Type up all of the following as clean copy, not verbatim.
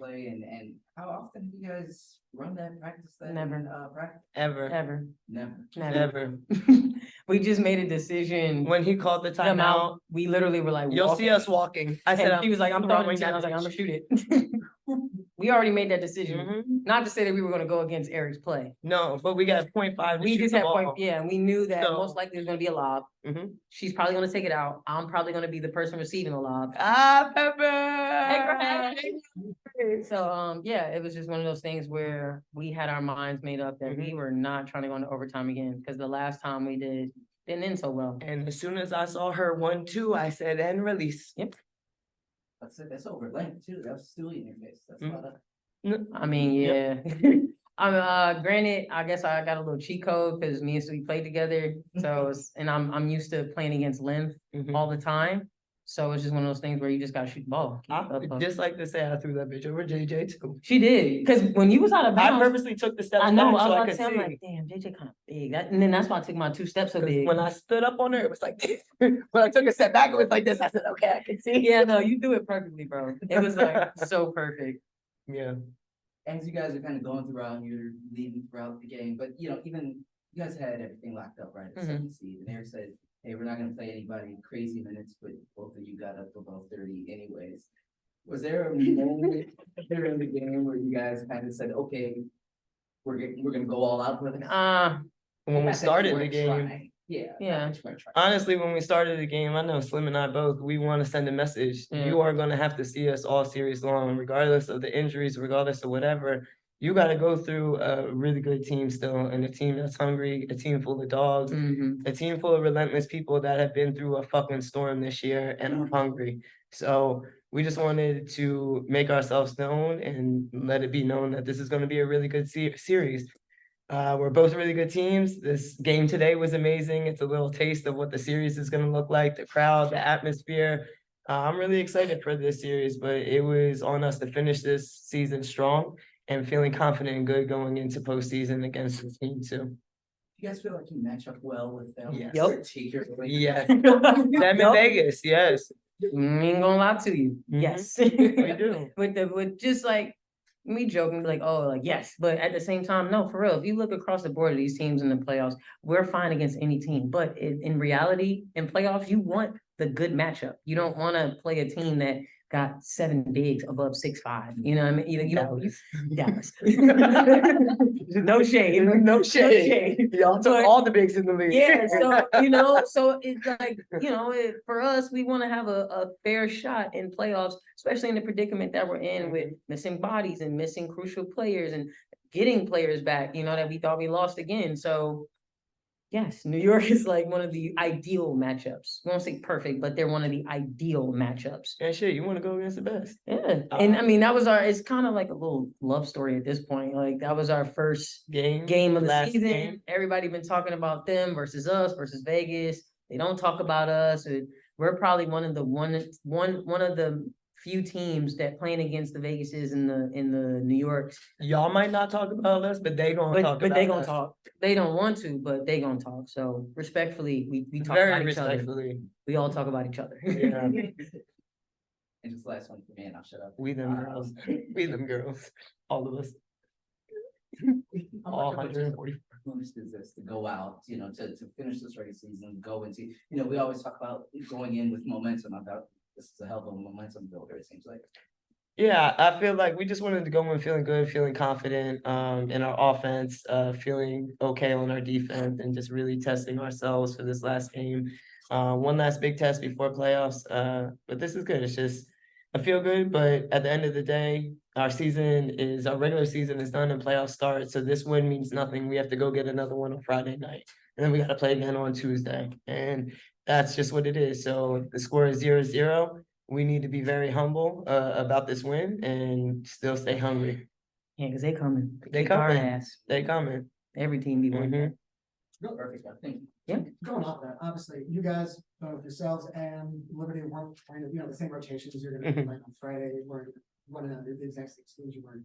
play, and how often do you guys run that practice? Practice? Ever. Never. We just made a decision. When he called the timeout, we literally were like, you'll see us walking. I said, he was like, I'm throwing it. I was like, I'm gonna shoot it. We already made that decision. Not to say that we were gonna go against Eric's play. No, but we got 0.5. We just had point. Yeah, and we knew that most likely there's gonna be a lob. She's probably gonna take it out. I'm probably gonna be the person receiving the lob. Pepper. So yeah, it was just one of those things where we had our minds made up that we were not trying to go into overtime again, because the last time we didn't end so well. And as soon as I saw her 1-2, I said, and release. Yep. That's it. That's over length too. That was still in your face. That's a lot of. I mean, yeah. Granted, I guess I got a little cheat code because me and Sue played together. So and I'm used to playing against length all the time. So it's just one of those things where you just gotta shoot the ball. Just like to say, I threw that bitch over JJ too. She did, because when you was out of bounds, I purposely took the steps. I know. Back I was so about I to say, I'm like, damn, JJ kind of big. And then that's why I took my 2 steps so big. When I stood up on her, it was like this. When I took a step back, it was like this. I said, okay, I can see. Yeah, no, you do it perfectly, bro. It was like so perfect. Yeah. As you guys are kind of going throughout, you're leading throughout the game, but even you guys had everything locked up, right? At 7 seed, and Eric said, hey, we're not going to play anybody crazy minutes, but both of you got up above 30 anyways. Was there a moment during the game where you guys kind of said, okay, we're going to go all out for this? When we started the game. Yeah. Honestly, when we started the game, I know Slim and I both, we want to send a message. You are going to have to see us all series long, regardless of the injuries, regardless of whatever. You got to go through a really good team still, and a team that's hungry, a team full of dogs, a team full of relentless people that have been through a fucking storm this year and are hungry. So we just wanted to make ourselves known and let it be known that this is going to be a really good series. We're both really good teams. This game today was amazing. It's a little taste of what the series is going to look like, the crowd, the atmosphere. I'm really excited for this series, but it was on us to finish this season strong and feeling confident and good going into postseason against the team too. You guys feel like you match up well with them? Yes. Yes. Them in Vegas, yes. I ain't gonna lie to you. Yes. We do. with just like me joking, like, oh, like, yes, but at the same time, no, for real. If you look across the board of these teams in the playoffs, we're fine against any team. But in reality, in playoffs, you want the good matchup. You don't want to play a team that got 7 bigs above 6'5". You know what I mean? You know, Dallas. No shade. No shade. Y'all took all the bigs in the league. Yeah, so so it's like, for us, we want to have a fair shot in playoffs, especially in the predicament that we're in with missing bodies and missing crucial players and getting players back, that we thought we lost again. So yes, New York is like one of the ideal matchups. I won't say perfect, but they're one of the ideal matchups. And shit, you want to go against the best. Yeah. And I mean, that was it's kind of like a little love story at this point. Like that was our first game of the season. Game. Everybody been talking about them versus us versus Vegas. They don't talk about us. We're probably one of the few teams that playing against the Vegases in the New Yorks. Y'all might not talk about us, but they gonna talk. But they gonna talk. They don't want to, but they gonna talk. So respectfully, we talk about each other. We all talk about each other. Yeah. And just last one for me, and I'll shut up. We them girls. We them girls. All of us. All 144 boost is this to go out, to finish this regular season, go into, we always talk about going in with momentum. I thought this is a hell of a momentum builder, it seems like. Yeah, I feel like we just wanted to go in feeling good, feeling confident in our offense, feeling okay on our defense, and just really testing ourselves for this last game. One last big test before playoffs. But this is good. It's just I feel good, but at the end of the day, our regular season is done and playoffs start. So this win means nothing. We have to go get another one on Friday night. And then we got to play again on Tuesday. And that's just what it is. So the score is 0-0. We need to be very humble about this win and still stay hungry. Yeah, because they coming. They coming. They coming. Every team be winning. Perfect. Thank you. Yeah. Going off that, obviously, you guys, both yourselves and Liberty, weren't kind of, the same rotations you're going to be like on Friday, where running under the exact same teams you were,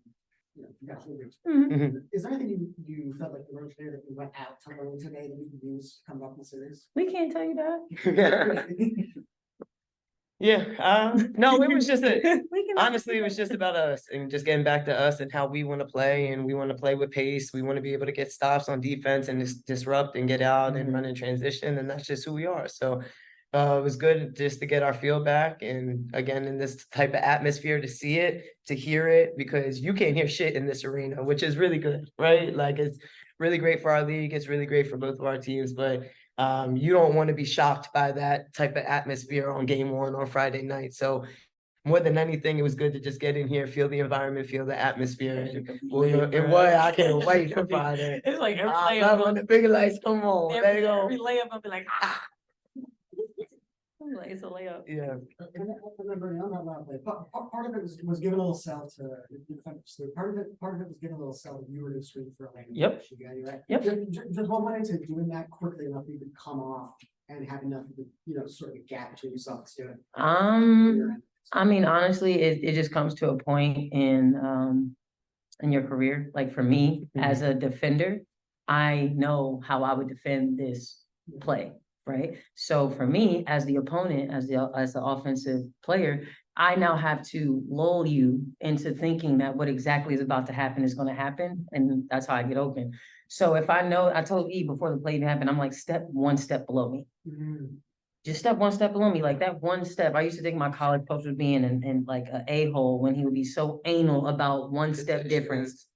you got Is there anything you felt like you wrote today that you went out to learn today that you can use coming up in the series? We can't tell you that. No, it was just We can- honestly, it was just about us and just getting back to us and how we want to play, and we want to play with pace. We want to be able to get stops on defense and just disrupt and get out and run in transition, and that's just who we are. So it was good just to get our feel back, and again, in this type of atmosphere, to see it, to hear it, because you can't hear shit in this arena, which is really good, right? Like, it's really great for our league. It's really great for both of our teams, but you don't want to be shocked by that type of atmosphere on game one on Friday night. So more than anything, it was good to just get in here, feel the environment, feel the atmosphere. And it was, I can't wait for Friday. It's like every I layup. love when the big lights come on. There you go. Every layup, I'll be like, ah. I'm like, it's a layup. Yeah. And I remember on that last play, part of it was given a little sell to the defensive sleep. Part of it was given a little sell that you were to screen for a lane. Yep. Right? Yep. Just one way to doing that quickly enough for you to come off and have enough of the, sort of a gap between yourself and Stuart. I mean, honestly, it just comes to a point in your career. Like for me, as a defender, I know how I would defend this play, right? So for me, as the opponent, as the offensive player, I now have to lull you into thinking that what exactly is about to happen is going to happen, and that's how I get open. So if I know, I told E before the play even happened, I'm like, one step below me. Just step one step below me, like that one step. I used to think my college coach was being in like an a-hole when he would be so anal about one step difference.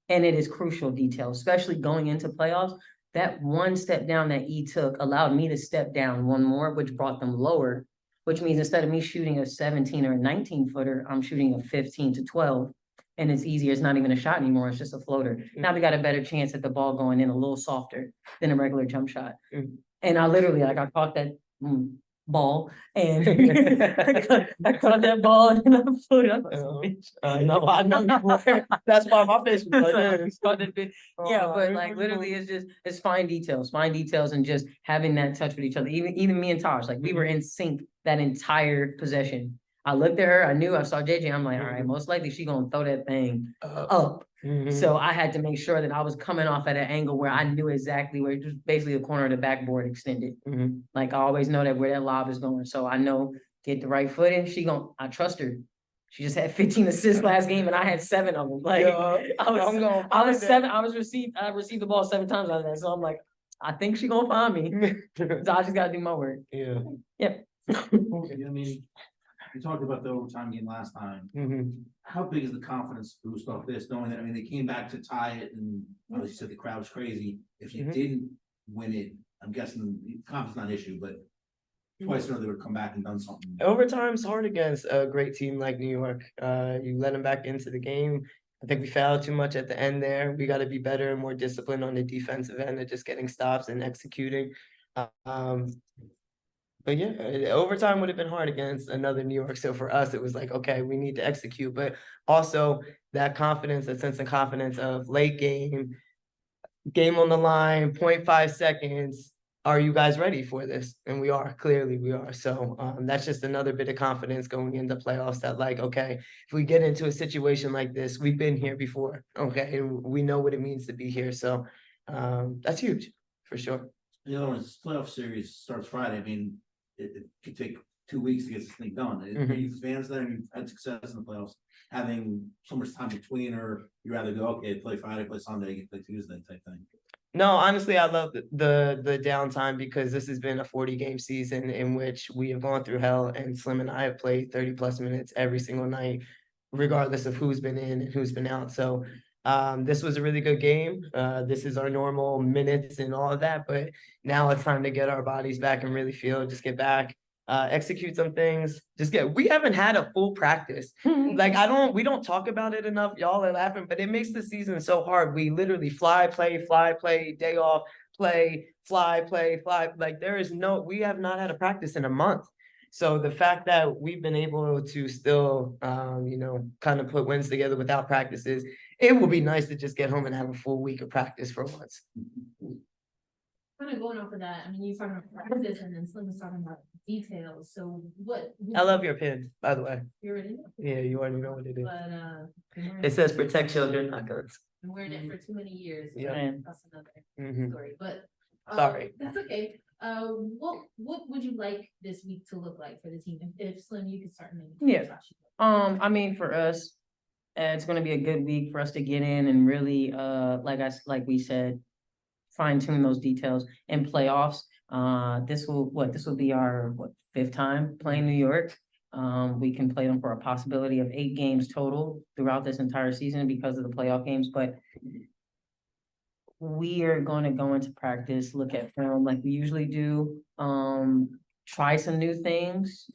And it is crucial detail, especially going into playoffs. That one step down that E took allowed me to step down one more, which brought them lower, which means instead of me shooting a 17 or a 19 footer, I'm shooting a 15 to 12. And it's easier. It's not even a shot anymore. It's just a floater. Now we got a better chance at the ball going in a little softer than a regular jump shot. And I literally, like, I caught that ball and I caught that ball and I flew it. I know. That's why my face was like, yeah, but like literally it's fine details and just having that touch with each other. Even me and Tosh, like we were in sync that entire possession. I looked at her, I saw JJ, I'm like, all right, most likely she gonna throw that thing up. So I had to make sure that I was coming off at an angle where I knew exactly where, just basically the corner of the backboard extended. Like I always know that where that lob is going. So I know, get the right foot in, I trust her. She just had 15 assists last game and I had 7 of them. Like I received the ball 7 times out of that. So I'm like, I think she gonna find me. So I just gotta do my work. Yeah. Yep. I mean, we talked about the overtime game last time. How big is the confidence boost off this, knowing that, I mean, they came back to tie it and obviously said the crowd was crazy. If you didn't win it, I'm guessing the confidence not an issue, but twice or they would come back and done something. Overtime's hard against a great team like New York. You let them back into the game. I think we fouled too much at the end there. We got to be better and more disciplined on the defensive end of just getting stops and executing. But yeah, overtime would have been hard against another New York. So for us, it was like, okay, we need to execute. But also that confidence, that sense of confidence of late game on the line, 0.5 seconds. Are you guys ready for this? And we are, clearly we are. So that's just another bit of confidence going into playoffs that like, okay, if we get into a situation like this, we've been here before, okay, and we know what it means to be here. So that's huge for sure. You know, when this playoff series starts Friday, I mean, it could take 2 weeks to get this thing done. Are you fans that have had success in the playoffs, having so much time between, or you rather go, okay, play Friday, play Sunday, play Tuesday type thing? No, honestly, I love the downtime because this has been a 40-game season in which we have gone through hell, and Slim and I have played 30+ minutes every single night, regardless of who's been in and who's been out. So this was a really good game. This is our normal minutes and all of that, but now it's time to get our bodies back and really just get back, execute some things, we haven't had a full practice. Like we don't talk about it enough. Y'all are laughing, but it makes the season so hard. We literally fly, play, day off, play, fly, play, fly. Like we have not had a practice in a month. So the fact that we've been able to still, kind of put wins together without practices, it will be nice to just get home and have a full week of practice for once. Kind of going off of that, I mean, you're talking about practice and then Slim was talking about details. So what? I love your pin, by the way. You already know. Yeah, you already know what it is. But It says protect children, not guns. I'm wearing it for too many years. Yeah. That's another story. But sorry. that's okay. What would you like this week to look like for the team? If Slim, you could start maybe. Yeah. I mean, for us, it's gonna be a good week for us to get in and really, like we said, fine tune those details in playoffs. This will be our, 5th time playing New York. We can play them for a possibility of 8 games total throughout this entire season because of the playoff games, but we are going to go into practice, look at film like we usually do, try some new things,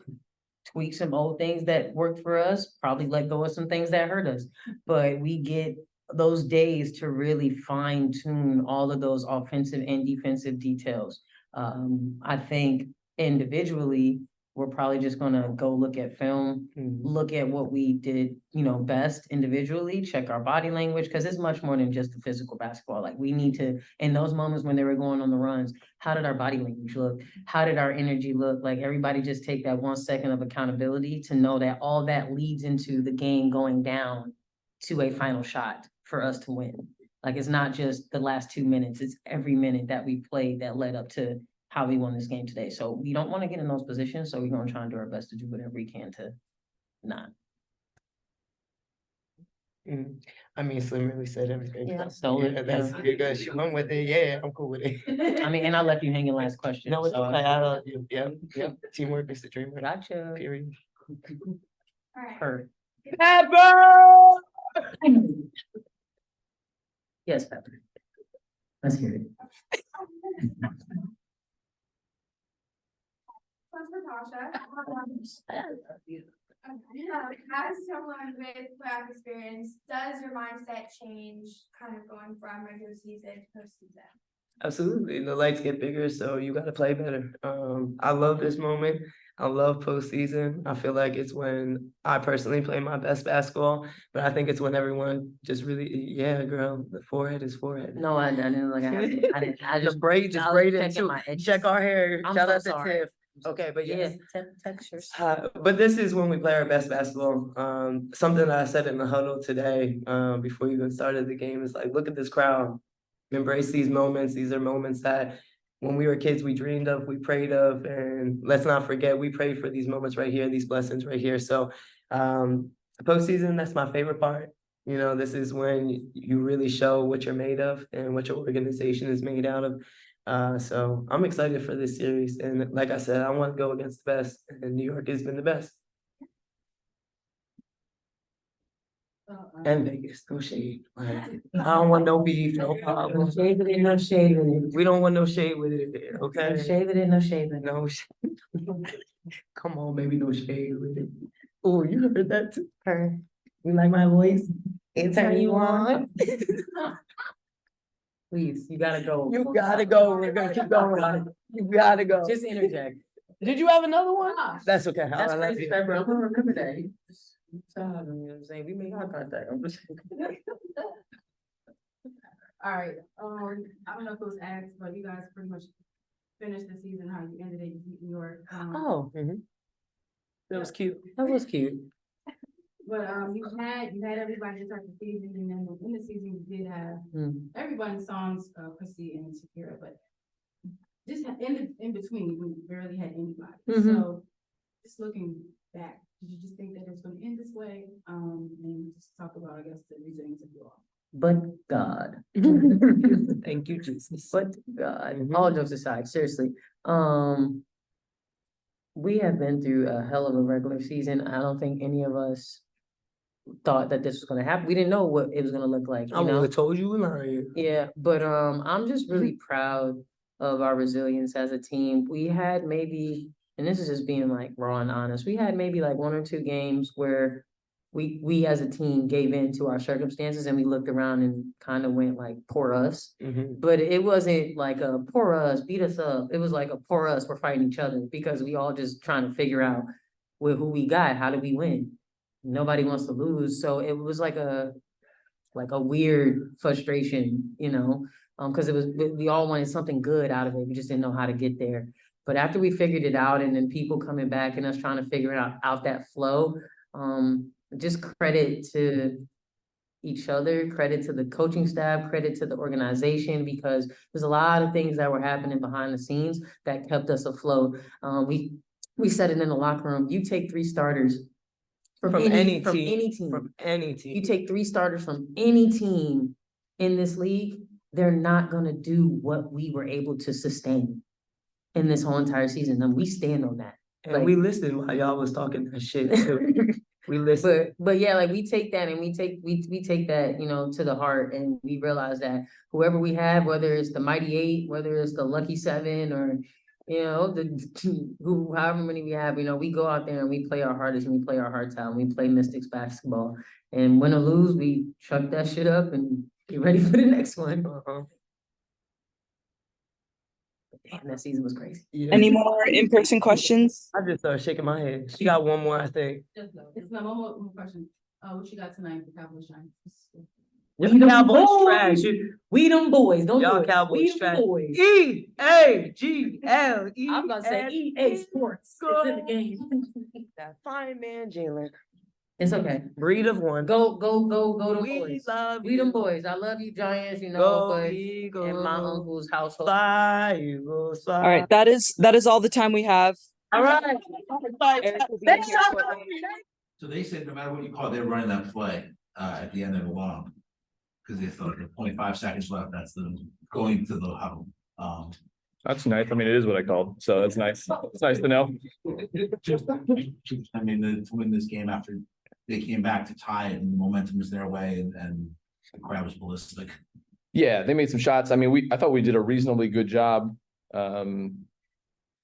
tweak some old things that worked for us, probably let go of some things that hurt us. But we get those days to really fine tune all of those offensive and defensive details. I think individually, we're probably just gonna go look at film, look at what we did, best individually, check our body language, because it's much more than just the physical basketball. Like we need to, in those moments when they were going on the runs, how did our body language look? How did our energy look? Like everybody just take that 1 second of accountability to know that all that leads into the game going down to a final shot for us to win. Like it's not just the last 2 minutes, it's every minute that we played that led up to how we won this game today. So we don't want to get in those positions, so we're gonna try and do our best to do whatever we can to not. I mean, Slim really said everything. Yeah, so That's you're good. She went with it. Yeah, I'm cool with it. I mean, and I left you hanging last question. No, it's so, okay. I love you. Yeah. Teamwork is the dream. Gotcha. Period. Alright. Her. Pepper! Yes, Pepper. Let's hear it. Natasha. As someone with playoff experience, does your mindset change kind of going from regular season to postseason? Absolutely. The lights get bigger, so you got to play better. I love this moment. I love postseason. I feel like it's when I personally play my best basketball, but I think it's when everyone just really, yeah, girl, the forehead is forehead. No, I didn't look at it. I just braid, just I was braid it checking too. my edges. Check our hair. I'm Shout so out to sorry. Tiff. Okay, but yes. Textures. But this is when we play our best basketball. Something that I said in the huddle today, before we even started the game is like, look at this crowd. Embrace these moments. These are moments that when we were kids, we dreamed of, we prayed of, and let's not forget, we prayed for these moments right here, these blessings right here. So the postseason, that's my favorite part. This is when you really show what you're made of and what your organization is made out of. So I'm excited for this series. And like I said, I want to go against the best, and New York has been the best. And Vegas, no shade. I don't want no beef, no problem. No shade with it, no shade with it. We don't want no shade with it, okay? No shade with it, no shade with it. No shade. Come on, baby, no shade with it. Oh, you heard that too? Her. You like my voice? Turn you on. Please, you gotta go. You gotta go. We're gonna keep going. You gotta go. Just interject. Did you have another one? That's okay. That's I love crazy, you. Pepper. I'm gonna remember that. You know what I'm saying? We make eye contact. I'm just. All right, I don't know if it was asked, but you guys pretty much finished the season how you ended it, you beat New York. Oh, That was cute. that was cute. But, you had everybody start the season, and then in the season, you did have everybody's songs, Chrissy and Shakira, but just in between, we barely had anybody. So just looking back, did you just think that it was gonna end this way? And just talk about, I guess, the resilience of you all. But God. Thank you, Jesus. But God, all jokes aside, seriously, we have been through a hell of a regular season. I don't think any of us thought that this was gonna happen. We didn't know what it was gonna look like, I would have told you lying. Yeah, but I'm just really proud of our resilience as a team. We had maybe, and this is just being like raw and honest, we had maybe like 1 or 2 games where we as a team gave in to our circumstances and we looked around and kind of went like, poor us. But it wasn't like a poor us, beat us up. It was like a poor us, we're fighting each other because we all just trying to figure out with who we got, how do we win? Nobody wants to lose. So it was like a weird frustration, because we all wanted something good out of it. We just didn't know how to get there. But after we figured it out and then people coming back and us trying to figure out that flow, just credit to, each other, credit to the coaching staff, credit to the organization, because there's a lot of things that were happening behind the scenes that kept us afloat. We said it in the locker room, you take 3 starters from any team. You take 3 starters from any team in this league, they're not gonna do what we were able to sustain in this whole entire season, and we stand on that. And we listened while y'all was talking that shit too. We listened. But yeah, like we take that and we take that, you know, to the heart, and we realize that whoever we have, whether it's the Mighty Eight, whether it's the Lucky Seven, or you know, however many we have, you know, we go out there and we play our hardest and we play our hearts out and we play Mystics basketball. And win or lose, we chuck that shit up and get ready for the next one. Damn, that season was crazy. Yeah. Any more in-person questions? I just started shaking my head. She got one more, I think. It's my one more question. What you got tonight for Cowboys shine? We them Cowboys boys. trash. We them boys. Don't Y'all do it. Cowboys We them trash. boys. EAGLE. I'm gonna say EA Sports. It's in the game. That fine man, Jalen. It's okay. Breed of one. Go them We boys. love We them you. boys. I love you, Giants, you know, Go but Eagles. in my uncle's household. Fly, Eagles, fly. All right, that is all the time we have. All right. Eric will be in here shortly. So they said no matter what you call it, they're running that play at the end of the long. Because they thought there 25 seconds left, that's the going to the huddle. That's nice. I mean, it is what I called, so that's nice. It's nice to know. I mean, to win this game after they came back to tie it and the momentum was their way and the crowd was ballistic. Yeah, they made some shots. I mean, I thought we did a reasonably good job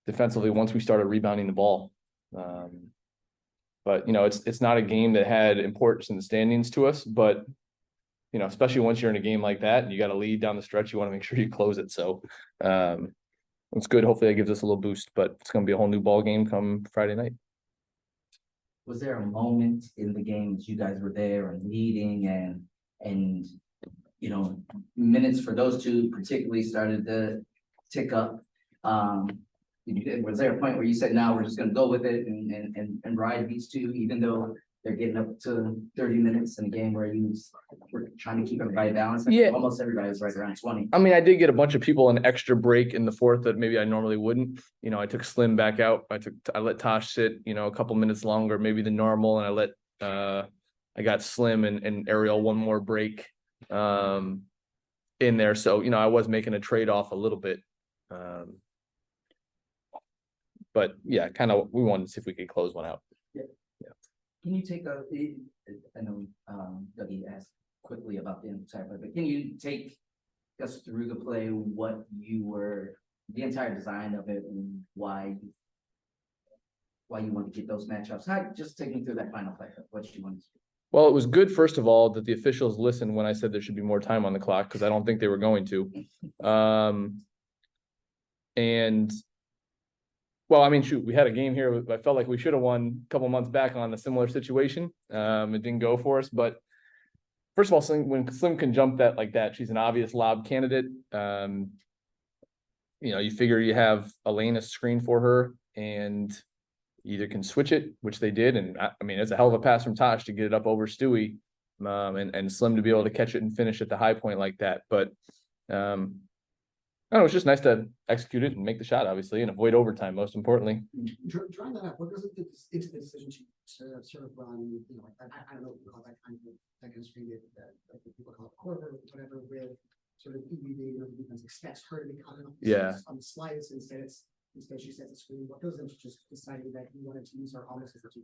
defensively once we started rebounding the ball. But you know, it's not a game that had importance in the standings to us, but you know, especially once you're in a game like that and you got a lead down the stretch, you want to make sure you close it. So it's good. Hopefully that gives us a little boost, but it's going to be a whole new ball game come Friday night. Was there a moment in the game that you guys were there and leading and you know, minutes for those two particularly started to tick up? Was there a point where you said, "Now we're just going to go with it and ride these two, even though they're getting up to 30 minutes in a game where you were trying to keep everybody balanced"? Yeah. Almost everybody was right around 20. I mean, I did get a bunch of people an extra break in the fourth that maybe I normally wouldn't. You know, I took Slim back out. I let Tosh sit, you know, a couple minutes longer, maybe than normal. And I got Slim and Ariel one more break in there. So, you know, I was making a trade-off a little bit. But yeah, kind of, we wanted to see if we could close one out. Can you take I know Dougie asked quickly about the entire play, but can you take us through the play, what you were, the entire design of it and why you want to get those matchups? Just take me through that final play, what you wanted to do. Well, it was good, first of all, that the officials listened when I said there should be more time on the clock, because I don't think they were going to. Well, I mean, shoot, we had a game here. I felt like we should have won a couple months back on a similar situation. It didn't go for us, but first of all, when Slim can jump that like that, she's an obvious lob candidate. You know, you figure you have Elena screen for her and either can switch it, which they did. And I mean, it's a hell of a pass from Tosh to get it up over Stewie and Slim to be able to catch it and finish at the high point like that. But I don't know, it's just nice to execute it and make the shot, obviously, and avoid overtime, most importantly. Drawing that up, what goes into the decision to sort of run, you know, I don't know what you call that kind of screen that people call it quarter, whatever, with sort of EBD, or the defense expects her to be coming up on the slides instead she sets a screen. What goes into just deciding that you wanted to use her almost as a two?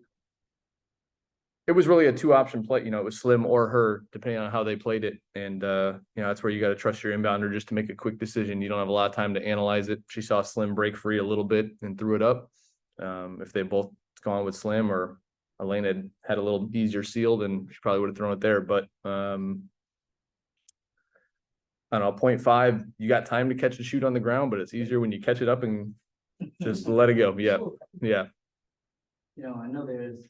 It was really a 2-option play. You know, it was Slim or her, depending on how they played it. And, you know, that's where you got to trust your inbounder just to make a quick decision. You don't have a lot of time to analyze it. She saw Slim break free a little bit and threw it up. If they both gone with Slim or Elena had a little easier seal, then she probably would have thrown it there. But, I don't know, 0.5, you got time to catch and shoot on the ground, but it's easier when you catch it up and just let it go. Yeah. Yeah. You know, I know there's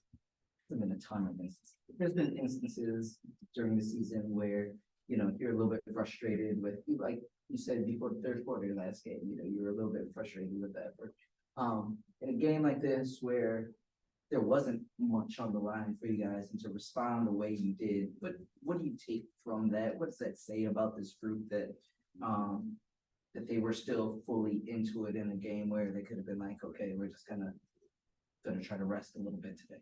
been a ton of instances. There's been instances during the season where, you know, you're a little bit frustrated with, like you said before the third quarter last game, you know, you were a little bit frustrated with that effort. In a game like this where there wasn't much on the line for you guys and to respond the way you did. But what do you take from that? What does that say about this group that that they were still fully into it in a game where they could have been like, okay, we're just gonna try to rest a little bit today?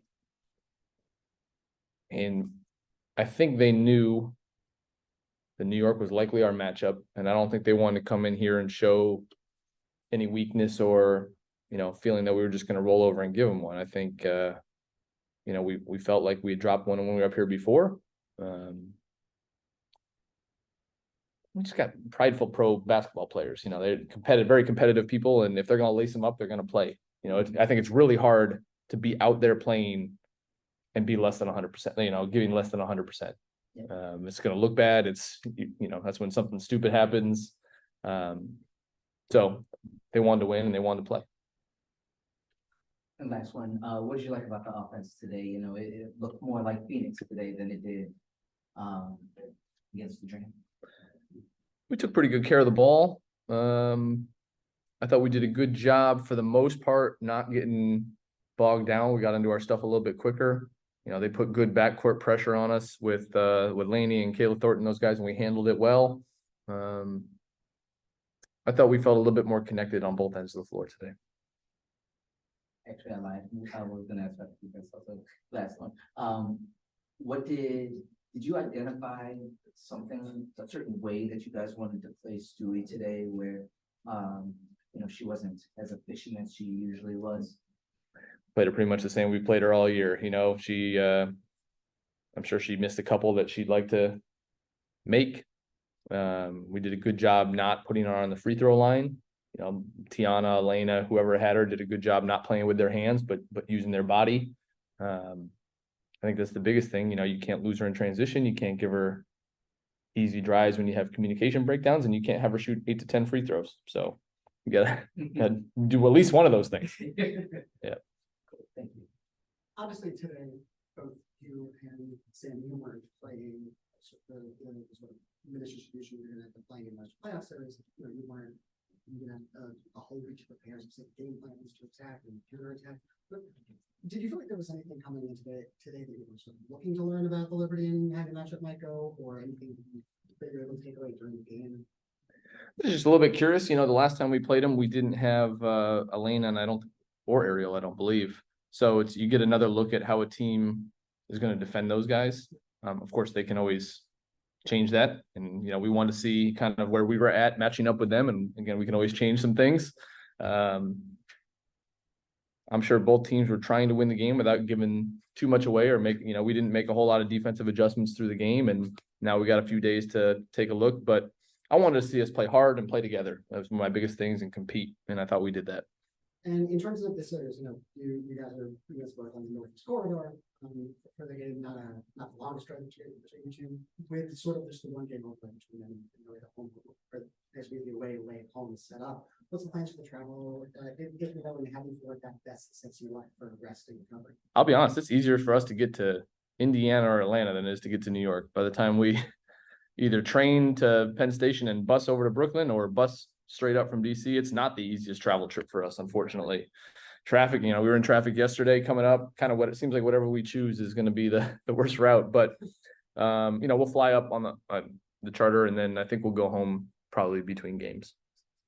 And I think they knew that New York was likely our matchup, and I don't think they wanted to come in here and show any weakness or, feeling that we were just going to roll over and give them one. I think, we felt like we had dropped one when we were up here before. We just got prideful pro basketball players. They're very competitive people, and if they're going to lace them up, they're going to play. I think it's really hard to be out there playing and be less than 100%, giving less than 100%. It's going to look bad. It's, that's when something stupid happens. So they wanted to win and they wanted to play. And last one, what did you like about the offense today? It looked more like Phoenix today than it did against the Dream. We took pretty good care of the ball. I thought we did a good job for the most part, not getting bogged down. We got into our stuff a little bit quicker. They put good backcourt pressure on us with Laney and Kayla Thornton, those guys, and we handled it well. I thought we felt a little bit more connected on both ends of the floor today. Actually, I lied. I was going to ask about the defense also. Last one. What did you identify something, a certain way that you guys wanted to play Stewie today where, she wasn't as efficient as she usually was? Played her pretty much the same. We played her all year. She, I'm sure she missed a couple that she'd like to make. We did a good job not putting her on the free throw line. Tiana, Elena, whoever had her did a good job not playing with their hands, but using their body. I think that's the biggest thing. You can't lose her in transition. You can't give her easy drives when you have communication breakdowns, and you can't have her shoot 8 to 10 free throws. So you gotta do at least one of those things. Yeah. Thank you. Obviously today, both you and Sam, you weren't playing the sort of minutes distribution you're gonna have to play in most playoff series. You weren't, you're gonna have a whole week to prepare specific game plans to attack and counter attack. But did you feel like there was anything coming in today that you were sort of looking to learn about the Liberty and how the matchup might go, or anything that you're able to take away during the game? Just a little bit curious. The last time we played them, we didn't have Elena and or Ariel, I don't believe. So you get another look at how a team is going to defend those guys. Of course, they can always change that. And, we want to see kind of where we were at matching up with them. And again, we can always change some things. I'm sure both teams were trying to win the game without giving too much away or we didn't make a whole lot of defensive adjustments through the game. And now we got a few days to take a look, but I wanted to see us play hard and play together. That was one of my biggest things, and compete. And I thought we did that. And in terms of the series, you guys both on the Northeast corridor for the game, not the longest drive between you two, with sort of just the one game over between them, the home, or basically the away at home is set up. What's the plans for the travel? If you know, when you haven't feel like that best sets you up for rest and recovery? I'll be honest, it's easier for us to get to Indiana or Atlanta than it is to get to New York. By the time we either train to Penn Station and bus over to Brooklyn or bus straight up from DC, it's not the easiest travel trip for us, unfortunately. Traffic, we were in traffic yesterday coming up, kind of what it seems like whatever we choose is going to be the worst route. But, we'll fly up on the charter, and then I think we'll go home probably between games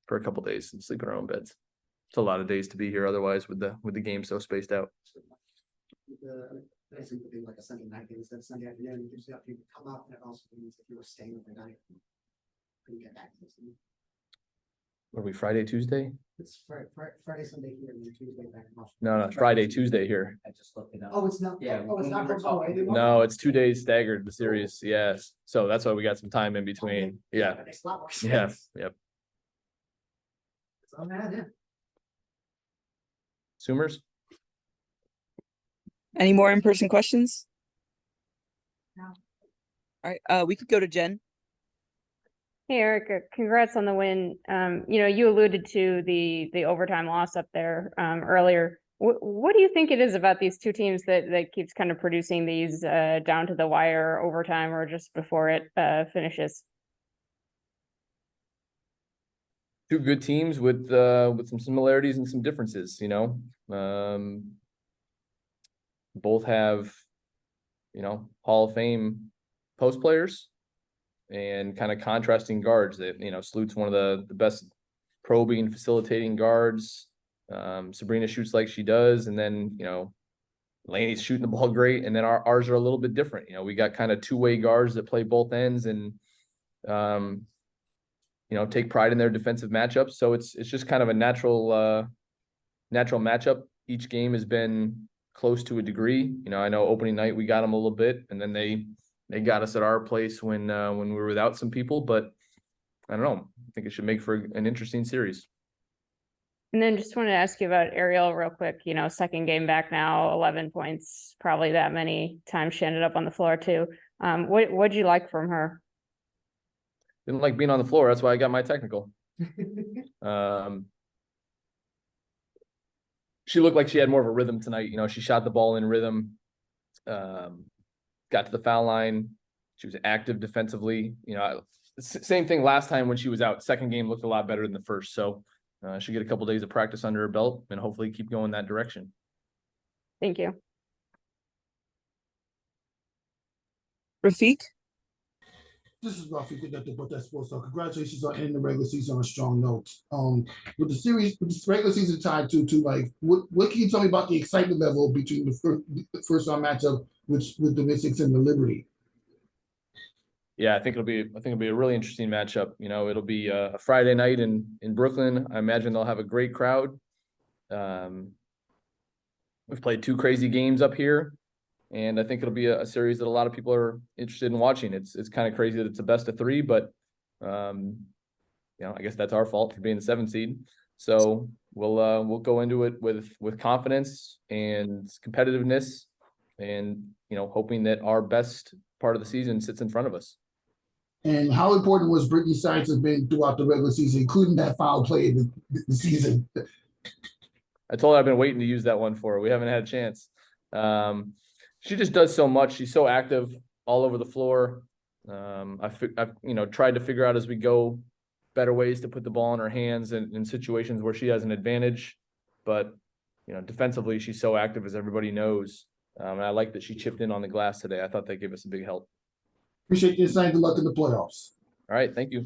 for a couple days and sleep in our own beds. It's a lot of days to be here otherwise with the game so spaced out. I think would be like a Sunday night game instead of Sunday afternoon. You just have people come up, and it also means if you were staying overnight, you get back to this. What are we, Friday, Tuesday? It's Friday, Sunday here, and then Tuesday back in Washington. No, it's Friday, Tuesday here. I just looked it up. Oh, it's not. Yeah. Oh, it's not. No, it's 2 days staggered, the series. Yes. So that's why we got some time in between. Yeah. That makes a lot more sense. Yeah. Yep. So, yeah. Zoomers? Any more in-person questions? No. All right, we could go to Jen. Hey, Eric, congrats on the win. You alluded to the overtime loss up there earlier. What do you think it is about these two teams that keeps kind of producing these down to the wire overtime or just before it finishes? Two good teams with some similarities and some differences, both have, Hall of Fame post players and kind of contrasting guards. That, Sloot's one of the best probing, facilitating guards. Sabrina shoots like she does, and then, Laney's shooting the ball great, and then ours are a little bit different. We got kind of two-way guards that play both ends and take pride in their defensive matchups. So it's just kind of a natural matchup. Each game has been close to a degree. I know opening night we got them a little bit, and then they got us at our place when we were without some people. But I don't know. I think it should make for an interesting series. And then just wanted to ask you about Ariel real quick. Second game back now, 11 points, probably that many times she ended up on the floor too. What'd you like from her? Didn't like being on the floor. That's why I got my technical. She looked like she had more of a rhythm tonight. She shot the ball in rhythm, got to the foul line. She was active defensively. Same thing last time when she was out. Second game looked a lot better than the first. So she'll get a couple days of practice under her belt and hopefully keep going that direction. Thank you. Rafiq? This is Rafi conducted about that sports talk. Congratulations on ending the regular season on a strong note. With the regular season tied to like, what can you tell me about the excitement level between the first round matchup with the Mystics and the Liberty? Yeah, I think it'll be a really interesting matchup. It'll be a Friday night in Brooklyn. I imagine they'll have a great crowd. We've played 2 crazy games up here, and I think it'll be a series that a lot of people are interested in watching. It's kind of crazy that it's a best of 3, but I guess that's our fault for being the 7th seed. So we'll go into it with confidence and competitiveness, and hoping that our best part of the season sits in front of us. And how important was Brittney Sykes has been throughout the regular season, including that foul play in the season? I told her I've been waiting to use that one for her. We haven't had a chance. She just does so much. She's so active all over the floor. I've tried to figure out as we go better ways to put the ball in her hands in situations where she has an advantage. But defensively, she's so active, as everybody knows. And I like that she chipped in on the glass today. I thought that gave us a big help. Appreciate your insight. Good luck in the playoffs. All right, thank you.